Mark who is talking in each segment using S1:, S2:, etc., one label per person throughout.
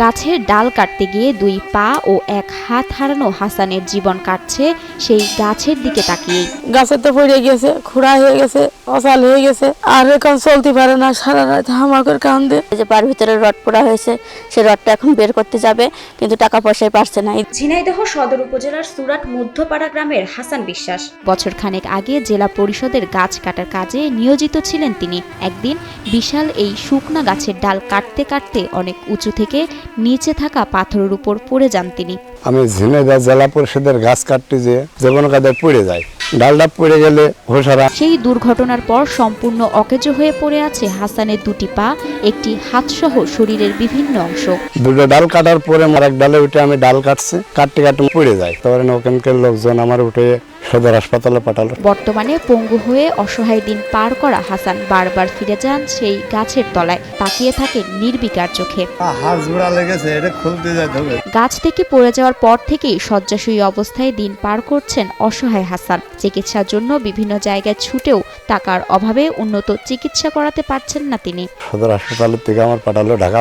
S1: গাছের ডাল কাটতে গিয়ে 2 পা ও 1 হাত হারানো হাসানের জীবন কাটছে সেই গাছের দিকে তাকিয়ে।
S2: গাছে তো পড়ে গেছে, খুঁড়া হয়ে গেছে, অসাল হয়ে গেছে, আর এখন চলতে পারে না, সারা রাত হামাকের কান্দে।
S3: যে পার ভিতরে রড পোড়া হয়েছে, সে রডটা এখন বের করতে যাবে, কিন্তু টাকা পয়সায় পারছে না।
S1: ঝিনাইদহ সদর উপজেলার সুরাট মধ্যপাড়া গ্রামের হাসান বিশ্বাস বছরখানেক আগে জেলা পরিষদের গাছ কাটার কাজে নিয়োজিত ছিলেন তিনি। একদিন বিশাল এই শুকনা গাছের ডাল কাটতে কাটতে অনেক উঁচু থেকে নিচে থাকা পাথরের উপর পড়ে যান তিনি।
S4: আমি ঝিনাইদহ জেলা পরিষদের গাছ কাটতে যেয়ে যেমন কাদে পড়ে যায়, ডালটা পড়ে গেলে হোসারা।
S1: সেই দুর্ঘটনার পর সম্পূর্ণ অকেজো হয়ে পড়ে আছে হাসানের 2টি পা, একটি হাতসহ শরীরের বিভিন্ন অংশ।
S4: দুটো ডাল কাটার পরে আমার এক ডালে উঠে আমি ডাল কাটতে কাটতে পড়ে যায়। তারপরে ওখানকার লোকজন আমার উঠে সদর হাসপাতালে পাঠালো।
S1: বর্তমানে পঙ্গু হয়ে অসহায় দিন পার করা হাসান বারবার ফিরে যান সেই গাছের তলায়, তাকিয়ে থাকেন নির্বিকার চোখে।
S4: হাত জোড়া লেগেছে, এটা খুলতে যেতে হবে।
S1: গাছ থেকে পড়ে যাওয়ার পর থেকেই শয্যাশয়ী অবস্থায় দিন পার করছেন অসহায় হাসান। চিকিৎসার জন্য বিভিন্ন জায়গায় ছুটেও টাকার অভাবে উন্নত চিকিৎসা করাতে পারছেন না তিনি।
S4: সদর হাসপাতালের থেকে আমার পাঠালো ঢাকা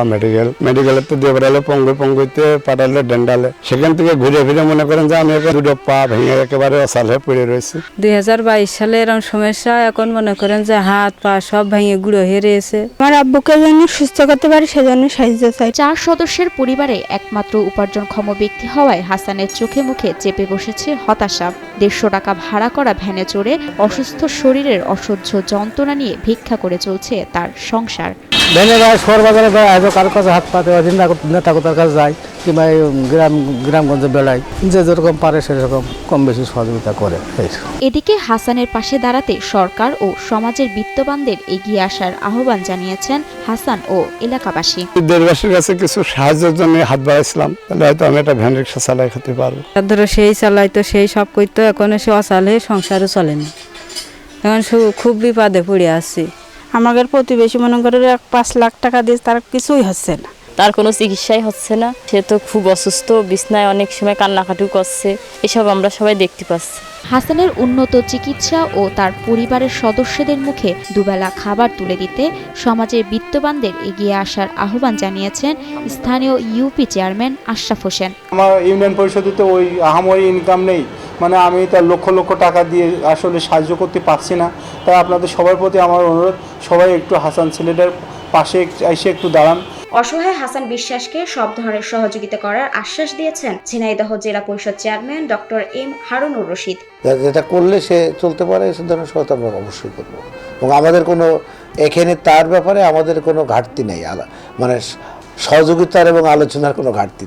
S4: মেডিকেলের তো দিয়ে পাঠালো পঙ্গুতে পাঠালো ডেন্টালে। সেখান থেকে ঘুরে ফিরে মনে করেন যে আমি দুটো পা ভেঙে একেবারে অসাল হয়ে পড়ে রয়েছে।
S2: 2022 সালে এরকম সমস্যা, এখন মনে করেন যে হাত পা সব ভেঙে গুঁড়ো হয়ে রয়েছে।
S3: আমার আব্বুকে যেন সুস্থ করতে পারি, সেজন্য সাহায্য চাই।
S1: 4 সদস্যের পরিবারে একমাত্র উপার্জনক্ষম ব্যক্তি হওয়ায় হাসানের চোখে মুখে চেপে বসেছে হতাশা। 150 টাকা ভাড়া করা ভ্যানে চড়ে অসুস্থ শরীরের অসহ্য যন্ত্রণা নিয়ে ভিক্ষা করে চলছে তার সংসার।
S5: ভেঙে যায়, শহর বাজারে যায়, আজও কারোর কাছে হাত পাতে নেতা কোথার কাছে যায়, কিংবা গ্রামগঞ্জে বেড়ায়, যে যেরকম পারে সেরকম কম বেশি সহযোগিতা করে।
S1: এদিকে হাসানের পাশে দাঁড়াতে সরকার ও সমাজের বিত্তবানদের এগিয়ে আসার আহ্বান জানিয়েছেন হাসান ও এলাকাবাসী।
S4: দেশবাসীর কাছে কিছু সাহায্যের জন্য হাত বাড়াইছিলাম, তাহলে হয়তো আমি একটা ভ্যান রিক্সা চালাই খেতে পারবো।
S2: ধরো সেই চালাইতো, সেই সব করতো, এখন সে অসাল হয়ে সংসারও চলেনি, এখন খুব বিপদে পড়ে আসছি।
S3: আমাদের প্রতিবেশী মনে করে 5 লাখ টাকা দিয়ে তার কিছুই হচ্ছে না,
S6: তার কোনো চিকিৎসাই হচ্ছে না। সে তো খুব অসুস্থ, বিছনায় অনেক সময় কান্নাকাটিও করছে, এসব আমরা সবাই দেখতে পাচ্ছি।
S1: হাসানের উন্নত চিকিৎসা ও তার পরিবারের সদস্যদের মুখে দুবেলা খাবার তুলে দিতে সমাজের বিত্তবানদের এগিয়ে আসার আহ্বান জানিয়েছেন স্থানীয় ইউপি চেয়ারম্যান আশরাফ হোসেন।
S7: আমার ইউনিয়ন পরিষদে তো ওই আহামরি ইনকাম নেই, মানে আমি তার লক্ষ লক্ষ টাকা দিয়ে আসলে সাহায্য করতে পারছি না। তাই আপনাদের সবার প্রতি আমার অনুরোধ, সবাই একটু হাসান ছেলেটার পাশে এসে একটু দাঁড়ান।
S1: অসহায় হাসান বিশ্বাসকে সব ধরনের সহযোগিতা করার আশ্বাস দিয়েছেন ঝিনাইদহ জেলা পরিষদ chairman doctor M Harunur Rashid.
S8: যেটা করলে সে চলতে পারে, সে ধরনের সহায়তা আমরা অবশ্যই করবো। এবং আমাদের কোনো এখানে তার ব্যাপারে আমাদের কোনো ঘাটতি নেই, মানে সহযোগিতার এবং আলোচনার কোনো ঘাটতি